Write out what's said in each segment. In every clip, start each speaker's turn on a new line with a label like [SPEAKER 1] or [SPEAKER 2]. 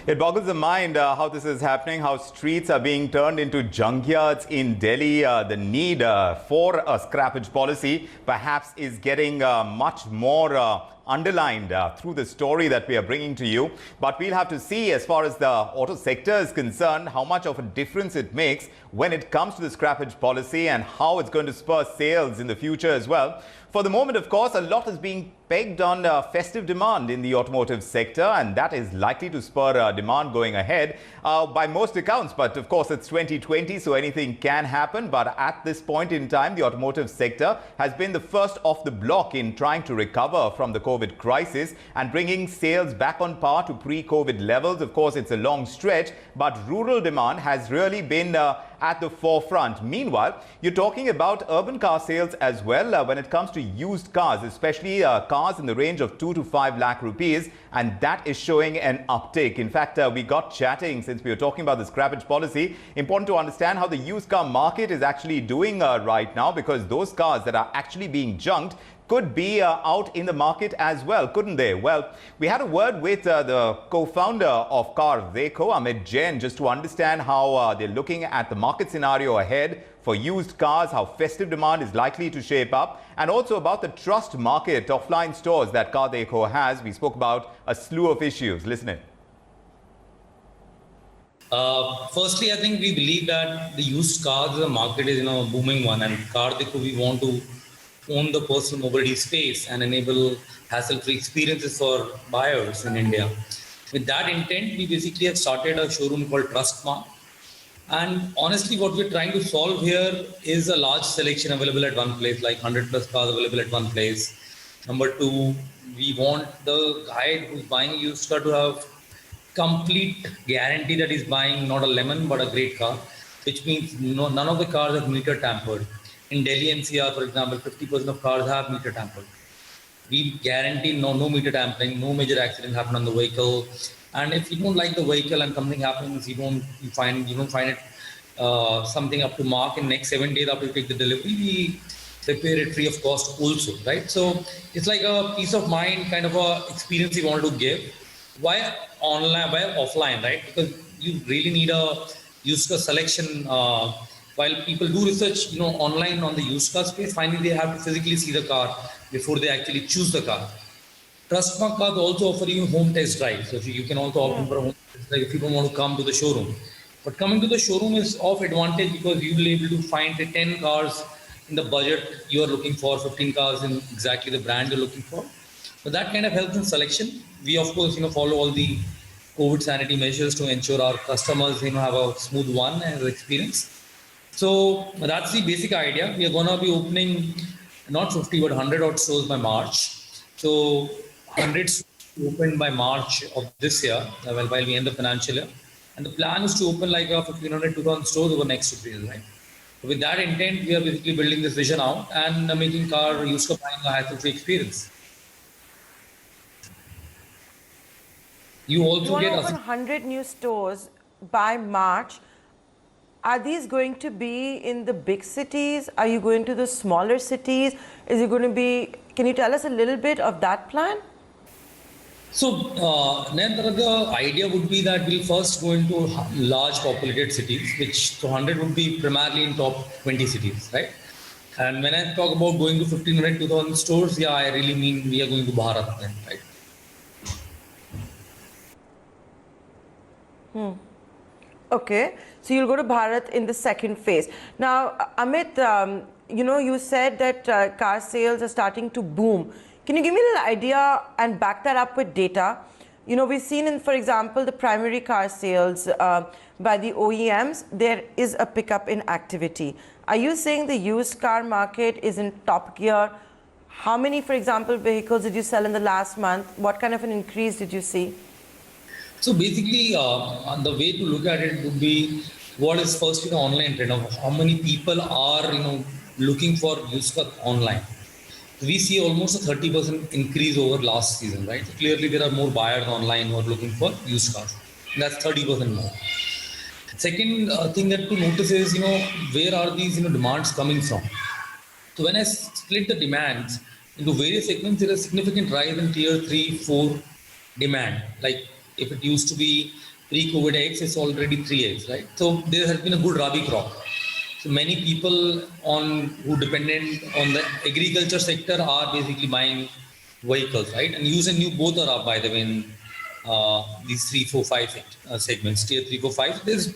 [SPEAKER 1] It boggles the mind how this is happening, how streets are being turned into junkyards in Delhi. The need for a scrappage policy perhaps is getting much more underlined through the story that we are bringing to you. But we'll have to see, as far as the auto sector is concerned, how much of a difference it makes when it comes to the scrappage policy and how it's going to spur sales in the future as well. For the moment, of course, a lot is being pegged on festive demand in the automotive sector, and that is likely to spur demand going ahead by most accounts. But of course, it's 2020, so anything can happen. But at this point in time, the automotive sector has been the first off the block in trying to recover from the COVID crisis and bringing sales back on par to pre-COVID levels. Of course, it's a long stretch, but rural demand has really been at the forefront. Meanwhile, you're talking about urban car sales as well when it comes to used cars, especially cars in the range of 2 to 5 lakh rupees, and that is showing an uptick. In fact, we got chatting since we were talking about the scrappage policy. Important to understand how the used car market is actually doing right now, because those cars that are actually being junked could be out in the market as well, couldn't they? Well, we had a word with the co-founder of CarDekho, Amit Jain, just to understand how they're looking at the market scenario ahead for used cars, how festive demand is likely to shape up, and also about the trust market offline stores that CarDekho has. We spoke about a slew of issues. Listen in.
[SPEAKER 2] Firstly, I think we believe that the used cars market is a booming one, and CarDekho, we want to own the personal mobility space and enable hassle-free experiences for buyers in India. With that intent, we basically have started a showroom called TrustMart. And honestly, what we're trying to solve here is a large selection available at one place, like 100 plus cars available at one place. Number two, we want the guy who's buying a used car to have complete guarantee that he's buying not a lemon, but a great car, which means none of the cars are meter tampered. In Delhi NCR, for example, 50% of cars have meter tampered. We guarantee no meter tampering, no major accident happen on the vehicle. And if you don't like the vehicle and something happens, you don't find it something up to mark in next 7 days after you take the delivery, we repair it free of cost also, right? So it's like a peace of mind kind of a experience you want to give. Why online, why offline, right? Because you really need a used car selection. While people do research, online on the used car space, finally they have to physically see the car before they actually choose the car. TrustMart cars also offer you home test drive. So you can also opt for a home test drive if you don't want to come to the showroom. But coming to the showroom is of advantage because you will be able to find 10 cars in the budget you are looking for, 15 cars in exactly the brand you're looking for. So that kind of helps in selection. We of course, follow all the COVID sanity measures to ensure our customers, have a smooth one as experience. So that's the basic idea. We are going to be opening not 50 but 100 odd stores by March. So 100 stores opened by March of this year, while we end the financial year. And the plan is to open like 1,500, 2,000 stores over the next 2 years, right? So with that intent, we are basically building this vision out and making car used car buying a hassle-free experience.
[SPEAKER 3] You also get 100 new stores by March. Are these going to be in the big cities? Are you going to the smaller cities? Is it going to be, can you tell us a little bit of that plan?
[SPEAKER 2] So, Nayantara, the idea would be that we'll first go into large populated cities, which 100 would be primarily in top 20 cities, right? And when I talk about going to 1,500, 2,000 stores, yeah, I really mean we are going to Bharat then, right?
[SPEAKER 3] Okay, so you'll go to Bharat in the second phase. Now, Amit, you said that car sales are starting to boom. Can you give me a little idea and back that up with data? We've seen for example, the primary car sales by the OEMs, there is a pickup in activity. Are you saying the used car market is in top gear? How many, for example, vehicles did you sell in the last month? What kind of an increase did you see?
[SPEAKER 2] So basically, the way to look at it would be what is first the online trend of how many people are looking for used car online. We see almost a 30% increase over last season, right? So clearly, there are more buyers online who are looking for used cars. That's 30% more. Second thing that to notice is where are these demands coming from? So when I split the demands into various segments, there is a significant rise in tier 3, 4 demand. Like If it used to be pre-COVID X, it's already 3X, right? So there has been a good Rabi crop. So many people who dependent on the agriculture sector are basically buying vehicles, right? And use and new both are up, by the way, in these 3, 4, 5 segments, tier 3, 4, 5. There's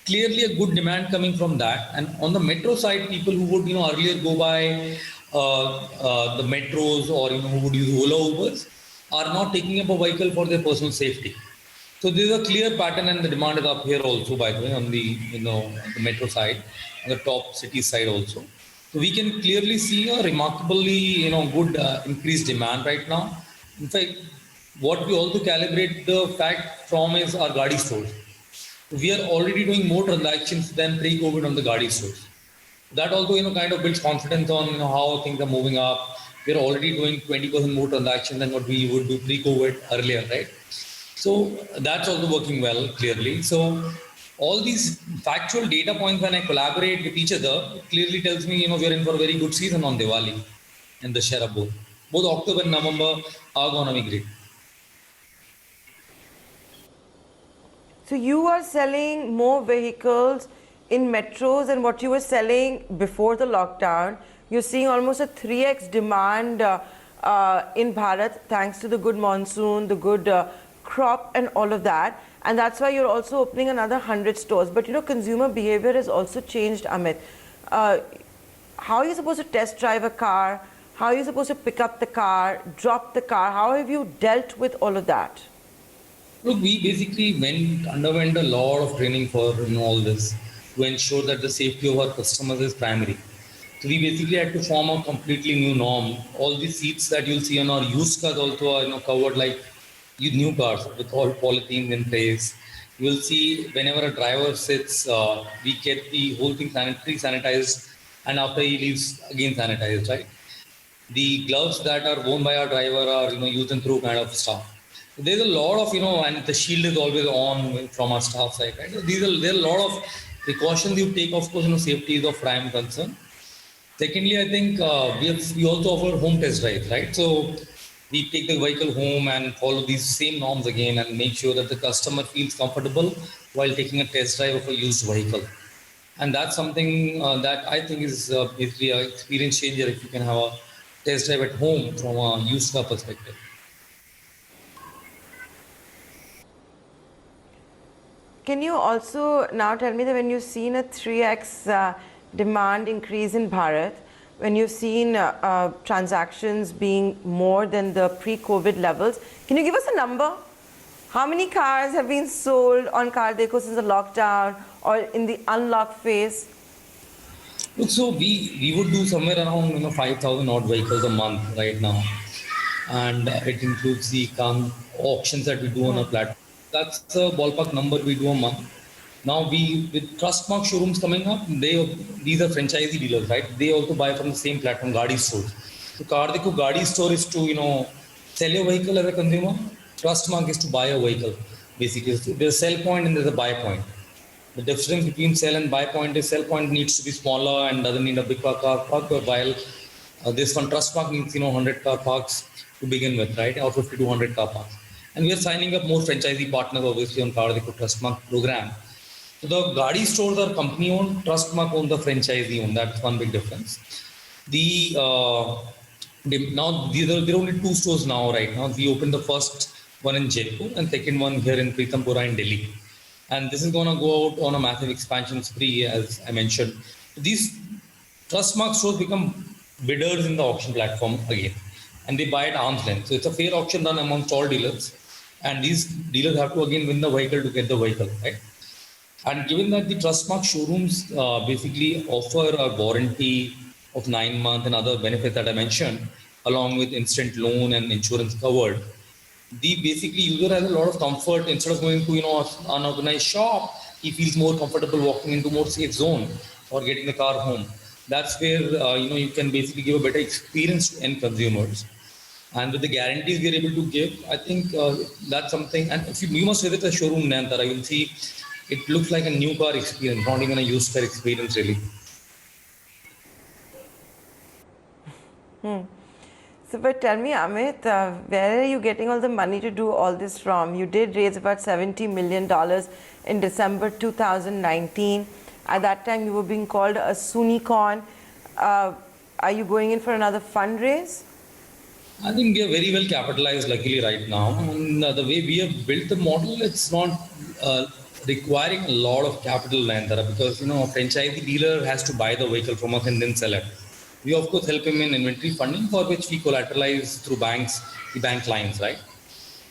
[SPEAKER 2] clearly a good demand coming from that. And on the metro side, people who would earlier go by the metros or who would use Ola Ubers are not taking up a vehicle for their personal safety. So there's a clear pattern, and the demand is up here also, by the way, on the the metro side, on the top city side also. So we can clearly see a remarkably good increased demand right now. In fact, what we also calibrate the fact from is our Gadi stores. We are already doing more transactions than pre-COVID on the Gadi stores. That also kind of builds confidence on how things are moving up. We are already doing 20% more transactions than what we would do pre-COVID earlier, right? So that's also working well, clearly. So all these factual data points, when I collaborate with each other, it clearly tells me, we are in for a very good season on Diwali and the share of both. Both October and November are going to be great.
[SPEAKER 3] So you are selling more vehicles in metros than what you were selling before the lockdown. You're seeing almost a 3x demand in Bharat thanks to the good monsoon, the good crop and all of that. And that's why you're also opening another 100 stores. But consumer behavior has also changed, Amit. How are you supposed to test drive a car? How are you supposed to pick up the car, drop the car? How have you dealt with all of that?
[SPEAKER 2] Look, we basically underwent a lot of training for all this to ensure that the safety of our customers is primary. So we basically had to form a completely new norm. All the seats that you'll see on our used cars also are covered like new cars with all polythene in place. You will see whenever a driver sits, we get the whole thing sanitized, and after he leaves, again sanitized, right? The gloves that are worn by our driver are used and through kind of stuff. There's a lot of and the shield is always on from our staff side, right? So there are a lot of precautions you take. Of course, safety is of prime concern. Secondly, I think we also offer home test drives, right? So we take the vehicle home and follow these same norms again and make sure that the customer feels comfortable while taking a test drive of a used vehicle. And that's something that I think is basically an experience changer if you can have a test drive at home from a used car perspective.
[SPEAKER 3] Can you also now tell me that when you've seen a 3x demand increase in Bharat, when you've seen transactions being more than the pre-COVID levels, can you give us a number? How many cars have been sold on CarDekho since the lockdown or in the unlock phase?
[SPEAKER 2] Look, so we would do somewhere around 5,000 odd vehicles a month right now, and it includes the auctions that we do on our platform. That's a ballpark number we do a month. Now with Trustmark showrooms coming up, these are franchisee dealers, right? They also buy from the same platform, Gadi stores. So CarDekho Gadi store is to sell your vehicle as a consumer. Trustmark is to buy a vehicle. Basically, there's a sell point and there's a buy point. The difference between sell and buy point is sell point needs to be smaller and doesn't need a big car park, while this one Trustmark needs 100 car parks to begin with, right? Or 50 to 100 car parks. And we are signing up more franchisee partners, obviously, on CarDekho Trustmark program. So the Gadi stores are company-owned, Trustmark owns the franchisee-owned. That's one big difference. Now there are only 2 stores now, right now. We opened the first one in Jaipur and second one here in Pritampura in Delhi. And this is going to go out on a massive expansion spree, as I mentioned. These Trustmark stores become bidders in the auction platform again, and they buy at arm's length. So it's a fair auction done amongst all dealers. And these dealers have to again win the vehicle to get the vehicle, right? And given that the Trustmark showrooms basically offer a warranty of 9 months and other benefits that I mentioned, along with instant loan and insurance covered, the basically user has a lot of comfort. Instead of going to an unorganized shop, he feels more comfortable walking into more safe zone or getting the car home. That's where you can basically give a better experience to end consumers. And with the guarantees we are able to give, I think that's something. And if you must visit the showroom Nayantara, you'll see it looks like a new car experience, not even a used car experience, really.
[SPEAKER 3] So, but tell me, Amit, where are you getting all the money to do all this from? You did raise about $70 million in December 2019. At that time, you were being called a soonicorn. Are you going in for another fundraise?
[SPEAKER 2] I think we are very well capitalized, luckily, right now. And the way we have built the model, it's not requiring a lot of capital, Nayantara, because a franchisee dealer has to buy the vehicle from us and then sell it. We of course help him in inventory funding, for which we collateralize through banks, the bank lines, right?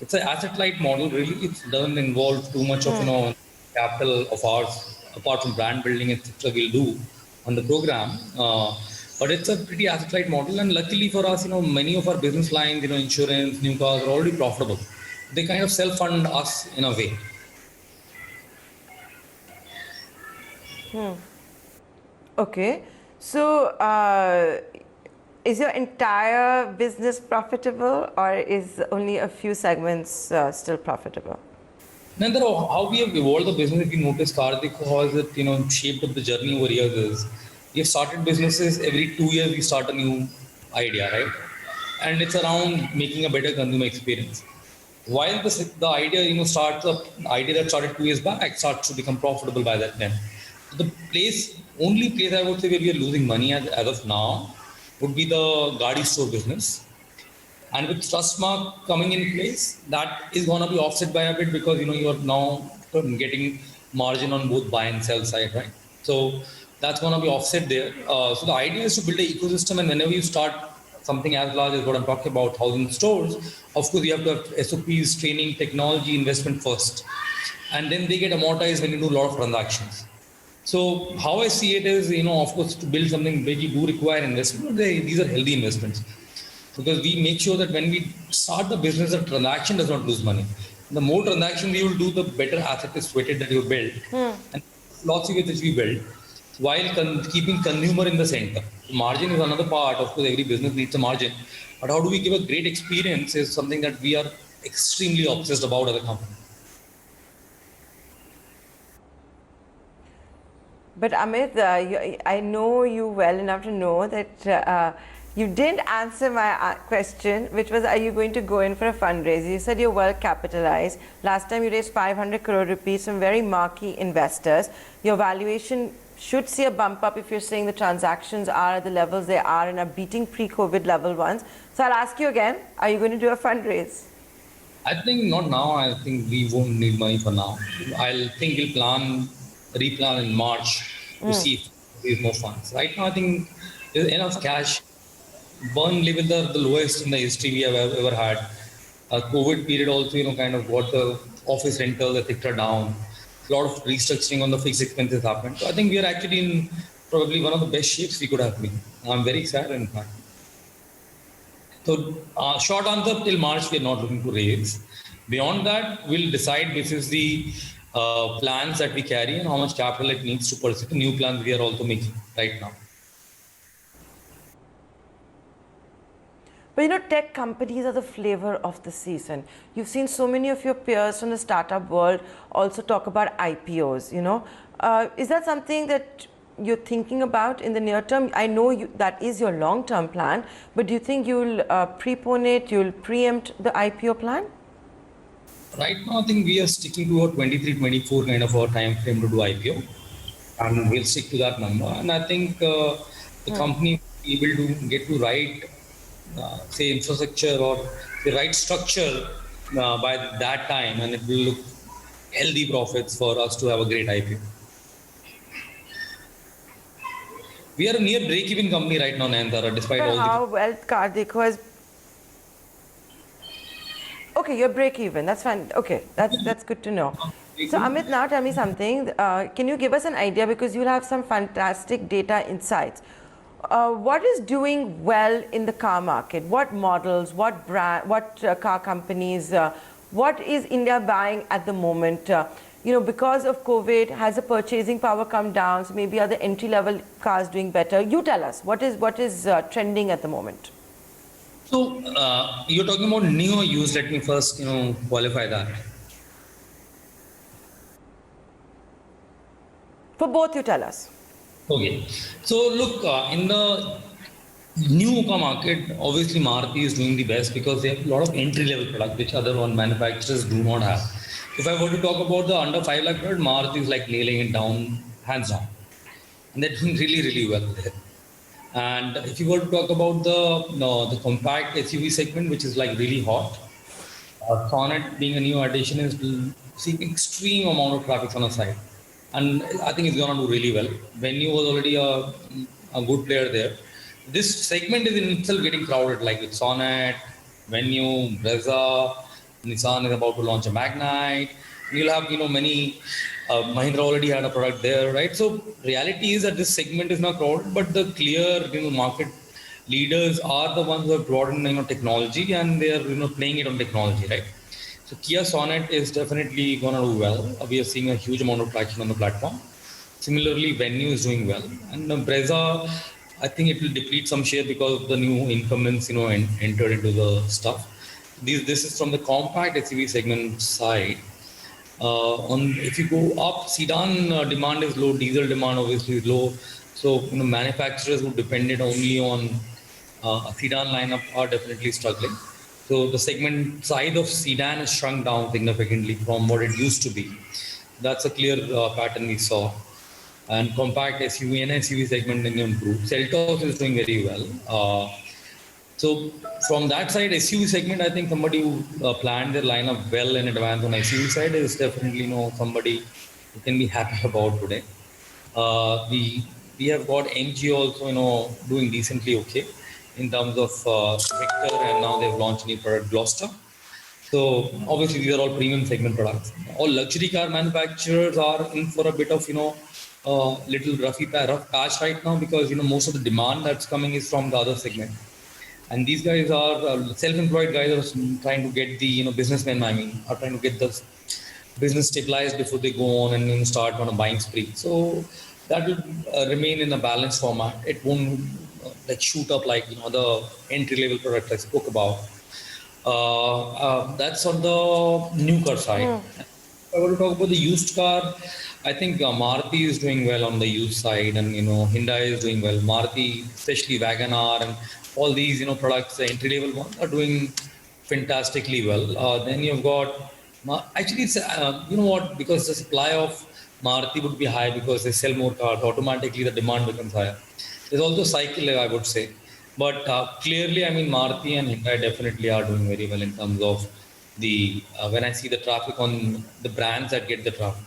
[SPEAKER 2] It's an asset-light model, really. It doesn't involve too much of capital of ours, apart from brand building, etc. We'll do on the program. But it's a pretty asset-light model, and luckily for us, many of our business lines, insurance, new cars are already profitable. They kind of self-fund us in a way.
[SPEAKER 3] Okay. So, is your entire business profitable, or is only a few segments still profitable?
[SPEAKER 2] Then how we have evolved the business, if you notice, CarDekho, how has it shaped up the journey over years is we have started businesses every 2 years we start a new idea, right? And it's around making a better consumer experience. While the idea starts up, the idea that started 2 years back starts to become profitable by that time. So the only place I would say where we are losing money as of now would be the Gadi store business. And with Trustmark coming in place, that is going to be offset by a bit because you are now getting margin on both buy and sell side, right? So that's going to be offset there. So the idea is to build an ecosystem, and whenever you start something as large as what I'm talking about, 1,000 stores, of course you have to have SOPs, training, technology, investment first, and then they get amortized when you do a lot of transactions. So how I see it is, of course, to build something big, you do require investment, but these are healthy investments. Because we make sure that when we start the business, the transaction does not lose money. The more transactions we will do, the better asset is weighted that you build. And philosophy with which we build, while keeping consumer in the center. Margin is another part. Of course, every business needs a margin. But how do we give a great experience is something that we are extremely obsessed about as a company.
[SPEAKER 3] But Amit, I know you well enough to know that you didn't answer my question, which was, are you going to go in for a fundraiser? You said you're well capitalized. Last time you raised 500 crore rupees from very marquee investors. Your valuation should see a bump up if you're saying the transactions are at the levels they are and are beating pre-COVID level ones. So I'll ask you again, are you going to do a fundraise?
[SPEAKER 2] I think not now. I think we won't need money for now. I'll think we'll replan in March to see if there's more funds. Right now, I think there's enough cash. Burn level the lowest in the history we have ever had. COVID period also, kind of got the office rentals, etc. down. A lot of restructuring on the fixed expenses happened. So I think we are actually in probably one of the best shapes we could have been. I'm very excited, in fact. So short answer, till March we are not looking to raise. Beyond that, we'll decide basis the plans that we carry and how much capital it needs to pursue the new plans we are also making right now.
[SPEAKER 3] But tech companies are the flavor of the season. You've seen so many of your peers from the startup world also talk about IPOs, Is that something that you're thinking about in the near term? I know that is your long-term plan, but do you think you'll prepone it, you'll preempt the IPO plan?
[SPEAKER 2] Right now, I think we are sticking to our 23-24 kind of our time frame to do IPO, and we'll stick to that number. And I think the company will be able to get to right, say, infrastructure or the right structure by that time, and it will look healthy profits for us to have a great IPO. We are a near break-even company right now, Nayantara, despite
[SPEAKER 3] But
[SPEAKER 2] all
[SPEAKER 3] how well CarDekho has... Okay, you're break-even. That's fine. Okay, that's good to know. So Amit, now tell me something. Can you give us an idea, because you'll have some fantastic data insights. What is doing well in the car market? What models, what brand, what car companies, what is India buying at the moment? Because of COVID, has the purchasing power come down? So maybe are the entry-level cars doing better? You tell us, what is trending at the moment?
[SPEAKER 2] So you're talking about new or used. Let me first, qualify that.
[SPEAKER 3] For both, you tell us.
[SPEAKER 2] Okay. So look, in the New car market, obviously Maruti is doing the best because they have a lot of entry-level products which other one manufacturers do not have. If I were to talk about the under 5 lakh product, Maruti is like nailing it down, hands down. And they're doing really, really well there. And if you were to talk about the no, the compact SUV segment, which is like really hot, Sonnet being a new addition is seeing extreme amount of traffic on the side, and I think it's gonna do really well. Venue was already a good player there. This segment is in itself getting crowded, like with Sonnet, Venue, Brezza. Nissan is about to launch a Magnite. You'll have many. Mahindra already had a product there, right? So reality is that this segment is not crowded, but the clear market leaders are the ones who have brought in technology, and they are playing it on technology, right? So Kia Sonet is definitely gonna do well. We are seeing a huge amount of traction on the platform. Similarly, Venue is doing well, and Brezza, I think it will deplete some share because the new incumbents entered into the stuff. This is from the compact SUV segment side. On if you go up, sedan demand is low, diesel demand obviously is low. So manufacturers who depended only on a sedan lineup are definitely struggling. So the segment size of sedan has shrunk down significantly from what it used to be. That's a clear pattern we saw. And compact SUV and SUV segment improved. Seltos is doing very well. So from that side, SUV segment, I think somebody who planned their lineup well in advance on SUV side is definitely somebody who can be happy about today. We have got MG also doing decently okay in terms of Victor, and now they've launched new product Gloster. So obviously these are all premium segment products. All luxury car manufacturers are in for a bit of little rough patch right now because most of the demand that's coming is from the other segment. And these guys are self-employed guys are trying to get the businessmen. I mean, are trying to get the business stabilized before they go on and start on a buying spree. So that will remain in a balanced format. It won't like shoot up like the entry-level product I spoke about. That's on the new car side. If I were to talk about the used car, I think Maruti is doing well on the used side, and Hyundai is doing well. Maruti, especially Wagon-R and all these products, the entry-level ones are doing fantastically well. Then you've got actually it's what, because the supply of Maruti would be high because they sell more cars. Automatically, the demand becomes higher. There's also cycle, I would say. But clearly, I mean, Maruti and Hyundai definitely are doing very well in terms of the when I see the traffic on the brands that get the traffic.